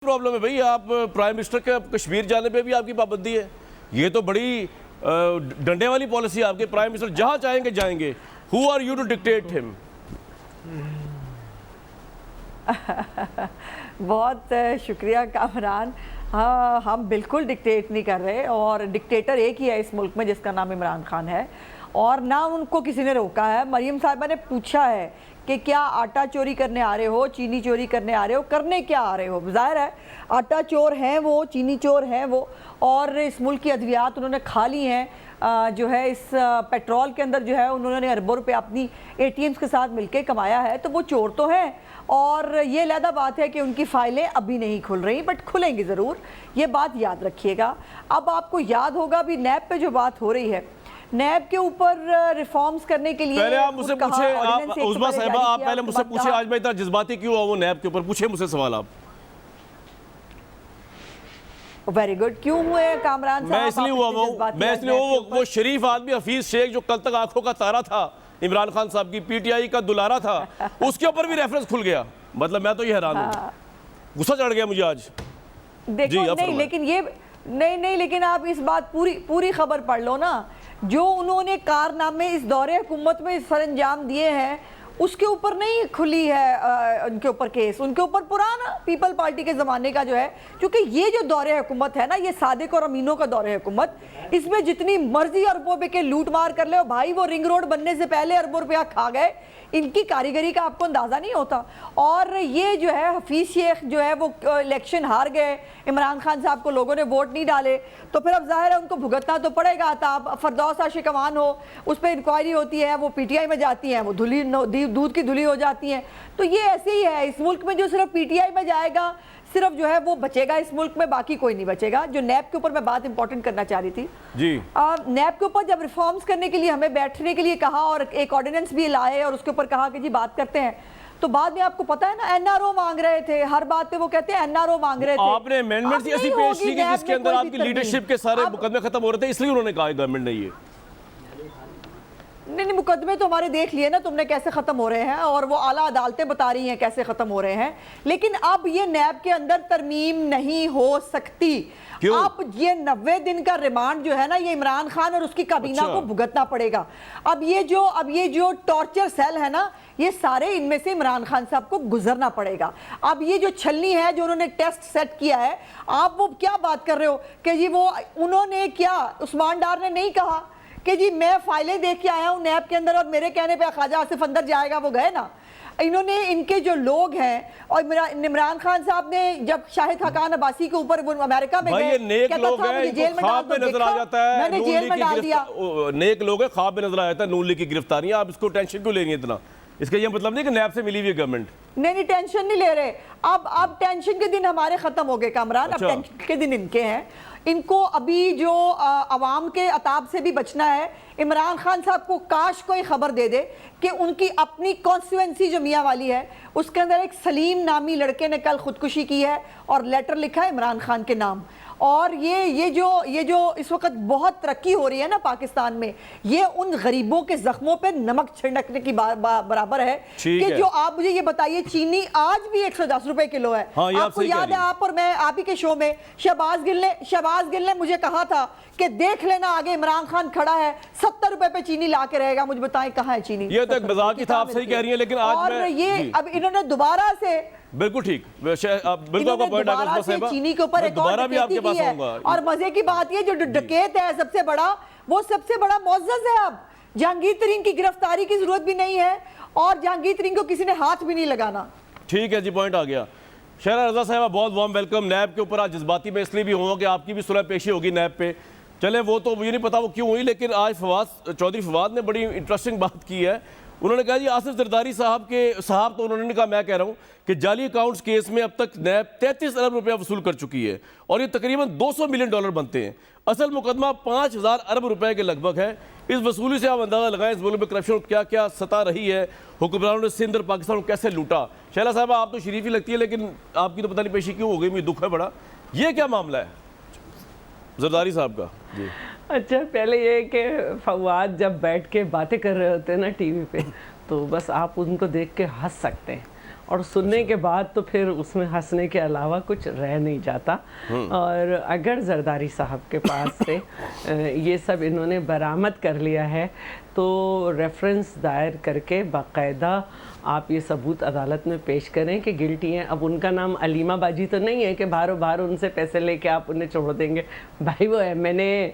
Problem है भाई? आप प्राइम मिनिस्टर के कश्मीर जाने पे भी आपकी पाबंदी है। ये तो बड़ी डंडे वाली पॉलिसी है आपके। प्राइम मिनिस्टर जहां चाहेंगे जाएंगे। Who are you to dictate him? बहुत शुक्रिया कामरान। हाँ, हम बिल्कुल डिक्टेट नहीं कर रहे, और डिक्टेटर एक ही है इस मुल्क में जिसका नाम इमरान खान है, और ना उनको किसी ने रोका है। मरीम साहिबा ने पूछा है कि क्या आटा चोरी करने आ रहे हो, चीनी चोरी करने आ रहे हो, करने क्या आ रहे हो? ज़ाहिर है आटा चोर हैं वो, चीनी चोर हैं वो, और इस मुल्क की अद्वियात उन्होंने खा ली हैं। जो है इस पेट्रोल के अंदर जो है उन्होंने अरबों रुपए अपनी ATMs के साथ मिलके कमाया है, तो वो चोर तो हैं। और ये अलहदा बात है कि उनकी फाइलें अभी नहीं खुल रही, बट खुलेंगी ज़रूर, ये बात याद रखिएगा। अब आपको याद होगा भी नैब पे जो बात हो रही है, नैब के ऊपर रिफॉर्म्स करने के लिए पहले आप मुझसे पूछे, आप उस्मा साहिबा आप पहले मुझसे पूछे आज मैं इतना जज्बाती क्यों हुआ वो नैब के ऊपर? पूछे मुझसे सवाल आप। Very good. क्यों हुए कामरान साहब? मैं इसलिए हुआ वो शरीफ आदमी हफीज शेख जो कल तक आंखों का तारा था, इमरान खान साहब की PTI का दुलारा था, उसके ऊपर भी रेफरेंस खुल गया। मतलब मैं तो ये हैरान हूँ, गुस्सा चढ़ गया मुझे आज। देखो नहीं, लेकिन ये नहीं, लेकिन आप इस बात पूरी खबर पढ़ लो ना। जो उन्होंने कारनामे इस दौरे हुकूमत में सरंजाम दिए हैं उसके ऊपर नहीं खुली है उनके ऊपर केस, उनके ऊपर पुराना पीपल पार्टी के ज़माने का जो है, क्योंकि ये जो दौरे हुकूमत है ना, ये सादिक और अमीनों का दौरे हुकूमत, इसमें जितनी मर्जी अरबों रुपए के लूट मार कर ले भाई, वो रिंग रोड बनने से पहले अरबों रुपया खा गए। इनकी कारीगरी का आपको अंदाज़ा नहीं होता। और ये जो है हफीज शेख जो है वो इलेक्शन हार गए, इमरान खान साहब को लोगों ने वोट नहीं डाले, तो फिर अब जाहिर है उनको भुगतना तो पड़ेगा। था फरदौस आशिक अमान हो, उस पर इंक्वायरी होती है, वो PTI में जाती हैं, वो दूध की धुली हो जाती हैं। तो ये ऐसे ही है इस मुल्क में, जो सिर्फ PTI में जाएगा सिर्फ जो है वो बचेगा इस मुल्क में, बाकी कोई नहीं बचेगा। जो नैब के ऊपर मैं बात इंपॉर्टेंट करना चाह रही थी जी, नैब के ऊपर जब रिफॉर्म्स करने के लिए हमें बैठने के लिए कहा और एक ऑर्डिनेंस भी लाए और उसके ऊपर कहा कि जी बात करते हैं, तो बाद में आपको पता है ना NRO मांग रहे थे, हर बात पे वो कहते हैं NRO मांग रहे थे। आपने अमेंडमेंट ऐसी पेश की जिसके अंदर आपकी लीडरशिप के सारे मुकदमे खत्म हो रहे थे, इसलिए उन्होंने कहा गवर्नमेंट ने ये नहीं, मुकदमे तो हमारे देख लिए ना तुमने कैसे खत्म हो रहे हैं, और वो आला अदालतें बता रही हैं कैसे खत्म हो रहे हैं। लेकिन अब ये नैब के अंदर तरमीम नहीं हो सकती। अब ये 90 दिन का रिमांड जो है ना, ये इमरान खान और उसकी काबीना को भुगतना पड़ेगा। अब ये जो टॉर्चर सेल है ना, ये सारे इनमें से इमरान खान साहब को गुजरना पड़ेगा। अब ये जो छलनी है जो उन्होंने टेस्ट सेट किया है, आप वो क्या बात कर रहे हो कि जी वो उन्होंने क्या, उस्मान डार ने नहीं कहा कि जी मैं फाइलें देख के आया हूं नैब के अंदर और मेरे कहने पे ख्वाजा आसिफ अंदर जाएगा, वो गए ना। इन्होंने इनके जो लोग हैं, और इमरान खान साहब ने जब शाहिद हकान अब्बासी के ऊपर वो अमेरिका में गए, कहता था मुझे जेल में डाल दो, नजर आ जाता है, मैंने जेल में डाल दिया। नेक लोग है, ख्वाब में नजर आ जाता है नून लीग की गिरफ्तारी। आप इसको टेंशन क्यों ले रही है इतना? इसका ये मतलब नहीं कि नैब से मिली हुई गवर्नमेंट नहीं, टेंशन नहीं ले रहे। अब टेंशन के दिन हमारे खत्म हो गए कामरान। अब टेंशन के दिन इनके हैं। इनको अभी जो अवाम के अताब से भी बचना है। इमरान खान साहब को काश कोई खबर दे दे कि उनकी अपनी कॉन्स्टिट्यूएंसी जो मियाँ वाली है, उसके अंदर एक सलीम नामी लड़के ने कल खुदकुशी की है और लेटर लिखा है इमरान खान के नाम। और ये जो इस वक्त बहुत तरक्की हो रही है ना पाकिस्तान में, ये उन गरीबों के जख्मों पे नमक छिड़कने की बराबर है कि जो आप मुझे ये बताइए, चीनी आज भी 110 रुपए किलो है। हाँ, आपको याद है, आप और मैं आप ही के शो में शहबाज गिल ने मुझे कहा था कि देख लेना आगे इमरान खान खड़ा है, 70 रुपए पे चीनी ला के रहेगा। मुझे बताएं कहाँ है चीनी? ये तो एक मजाक की था, आप सही कह रही हैं, लेकिन आज ये अब इन्होंने दोबारा से बिल्कुल ठीक, बिल्कुल चीनी के ऊपर दोबारा भी आपके पास आऊंगा। और मजे की बात ये, जो डकैत है सबसे बड़ा, वो सबसे बड़ा मुअज़्ज़ज़ है। अब जहांगीर तरीन की गिरफ्तारी की जरूरत भी नहीं है और जहांगीर तरीन को किसी ने हाथ भी नहीं लगाना। ठीक है जी, पॉइंट आ गया। शहरा रजा साहबा बहुत वार्म वेलकम। नैब के ऊपर आज जज्बाती में इसलिए भी होगा कि आपकी भी सुलह पेशी होगी नैब पे। चले वो तो मुझे नहीं पता वो क्यों हुई, लेकिन आज चौधरी फवाद ने बड़ी इंटरेस्टिंग बात की है। उन्होंने कहा जी आसिफ जरदारी साहब तो उन्होंने कहा, मैं कह रहा हूँ कि जाली अकाउंट्स केस में अब तक नैब 33 अरब रुपया वसूल कर चुकी है और ये तकरीबन $200 मिलियन बनते हैं। असल मुकदमा 5000 अरब रुपए के लगभग है। इस वसूली से आप अंदाजा लगाएं इस मुल्क में करप्शन क्या क्या सता रही है, हुक्मरानों ने सिंध और पाकिस्तान को कैसे लूटा। शैला साहब आप तो शरीफ ही लगती है, लेकिन आपकी तो पता नहीं पेशी क्यों हो गई, मुझे दुख है बड़ा। ये क्या मामला है जरदारी साहब का? जी अच्छा, पहले ये कि फवाद जब बैठ के बातें कर रहे होते हैं ना टीवी पे, तो बस आप उनको देख के हंस सकते हैं और सुनने के बाद तो फिर उसमें हंसने के अलावा कुछ रह नहीं जाता। और अगर जरदारी साहब के पास से ये सब इन्होंने बरामद कर लिया है तो रेफरेंस दायर करके बाकायदा आप ये सबूत अदालत में पेश करें कि गिल्टी हैं। अब उनका नाम अलीमा बाजी तो नहीं है कि बाहरों बाहर उनसे पैसे लेके आप उन्हें छोड़ देंगे। भाई वो MNA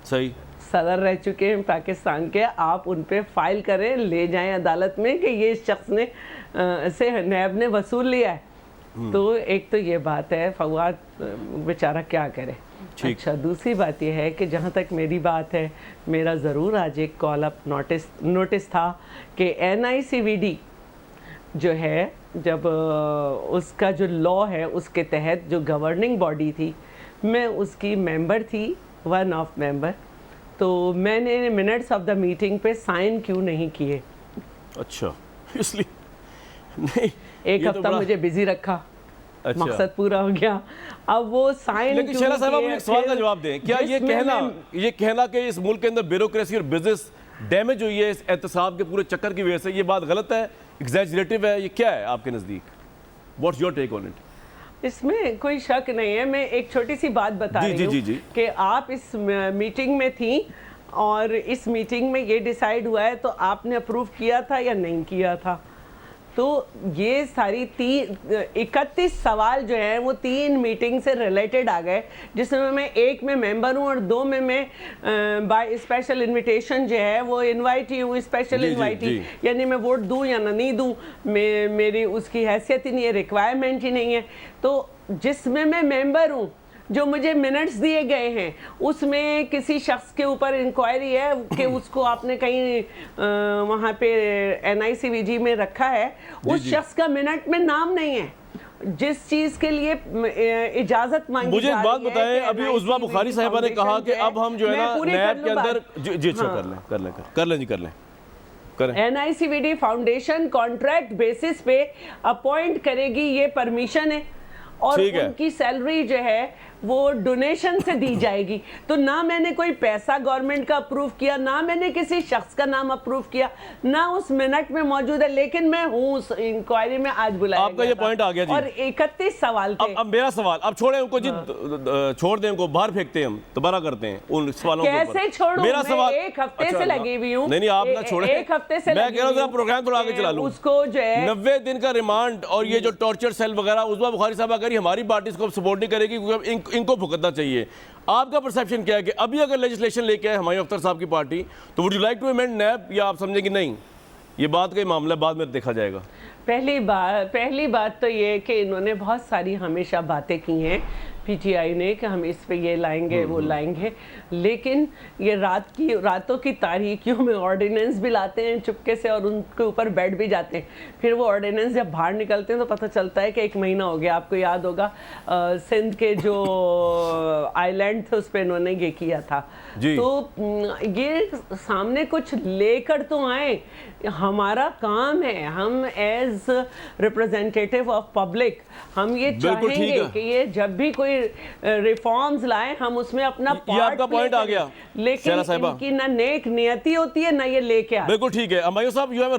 सही सदर रह चुके हैं पाकिस्तान के, आप उन पे फाइल करें, ले जाएं अदालत में कि ये शख्स ने से नैब ने वसूल लिया है। तो एक तो ये बात है, फवाद बेचारा क्या करे। अच्छा, दूसरी बात ये है कि जहाँ तक मेरी बात है, मेरा ज़रूर आज एक कॉल अप नोटिस था कि NICVD जो है, जब उसका जो लॉ है उसके तहत जो गवर्निंग बॉडी थी, मैं उसकी मेंबर थी, वन ऑफ मेंबर, तो मैंने मिनट्स ऑफ द मीटिंग पे साइन क्यों नहीं किए? अच्छा, इसलिए नहीं, एक हफ्ता मुझे बिजी रखा। अच्छा। मकसद पूरा हो गया। अब वो साइन, लेकिन शेरा साहब आप एक सवाल का जवाब दें, क्या ये कहना कि इस मुल्क के अंदर ब्यूरोक्रेसी और बिजनेस डैमेज हुई है इस एहतसाब के पूरे चक्कर की वजह से, ये बात गलत है, एग्जैजरेटिव है, ये क्या है आपके नज़दीक? What's your take on it? इसमें कोई शक नहीं है। मैं एक छोटी सी बात बता रही हूँ कि आप इस मीटिंग में थी और इस मीटिंग में ये डिसाइड हुआ है, तो आपने अप्रूव किया था या नहीं किया था? तो ये सारी 31 सवाल जो हैं वो 3 मीटिंग से रिलेटेड आ गए, जिसमें मैं एक में मेंबर हूँ और 2 में मैं बाय स्पेशल इनविटेशन जो है वो इनवाइटी हूँ, स्पेशल इनवाइटी, यानी मैं वोट दूँ या ना नहीं दूँ, मेरी उसकी हैसियत ही नहीं है, रिक्वायरमेंट ही नहीं है। तो जिसमें मैं मेंबर हूँ, जो मुझे मिनट्स दिए गए हैं, उसमें किसी शख्स के ऊपर इंक्वायरी है कि उसको आपने कहीं वहाँ पे NICVD में रखा है, उस शख्स का मिनट में नाम नहीं है। जिस चीज के लिए इजाजत मांगी मुझे एक बात बताएं, अभी उज़मा बुखारी साहिबा ने कहा कि अब हम जो है ना नैब के अंदर जी कर लें NICVD फाउंडेशन कॉन्ट्रैक्ट बेसिस पे अपॉइंट करेगी, ये परमिशन है, और उनकी सैलरी जो है वो डोनेशन से दी जाएगी। तो ना मैंने कोई पैसा गवर्नमेंट का अप्रूव किया, ना मैंने किसी शख्स का नाम अप्रूव किया, ना उस मिनट में मौजूद है, लेकिन मैं हूँ उस इंक्वायरी में आज बुलाया आपका ये पॉइंट आ गया जी। और 31 सवाल थे। अब मेरा सवाल, अब छोड़े उनको जी, छोड़ दें उनको, बाहर फेंकते हैं, हम दोबारा करते हैं उन सवालों को। कैसे छोड़ूं? मेरा सवाल, एक हफ्ते से लगी हुई हूँ। नहीं आप ना छोड़े, एक हफ्ते से मैं कह रहा हूँ प्रोग्राम थोड़ा आगे चला लूँ। उसको जो है 90 दिन का रिमांड और ये जो टॉर्चर सेल वगैरह, उज़मा बुखारी साहब अगर हमारी पार्टी इसको सपोर्ट नहीं करेगी क्योंकि इनको भुगतना चाहिए। आपका परसेप्शन क्या है कि अभी अगर लेजिस्लेशन लेके आए हुमायूं अख्तर साहब की पार्टी, तो would you like to amend NAB, या आप समझेंगे नहीं ये बात का मामला बाद में देखा जाएगा? पहली बात तो ये कि इन्होंने बहुत सारी हमेशा बातें की हैं PTI ने कि हम इस पे ये लाएंगे वो लाएंगे, लेकिन ये रातों की तारीकियों में ऑर्डिनेंस भी लाते हैं चुपके से और उनके ऊपर बैठ भी जाते हैं। फिर वो ऑर्डिनेंस जब बाहर निकलते हैं तो पता चलता है कि 1 महीना हो गया। आपको याद होगा सिंध के जो आइलैंड थे उस पर इन्होंने ये किया था। तो ये सामने कुछ लेकर तो आए, हमारा काम है, हम एज रिप्रेजेंटेटिव ऑफ पब्लिक हम ये चाहेंगे कि ये जब भी कोई रिफॉर्म्स लाए हम उसमें अपना पार्ट पॉइंट आ गया। लेकिन इनकी ना नेक नियति होती है ना ये लेके आते। बिल्कुल ठीक है। हुमायूं साहब, यू हैव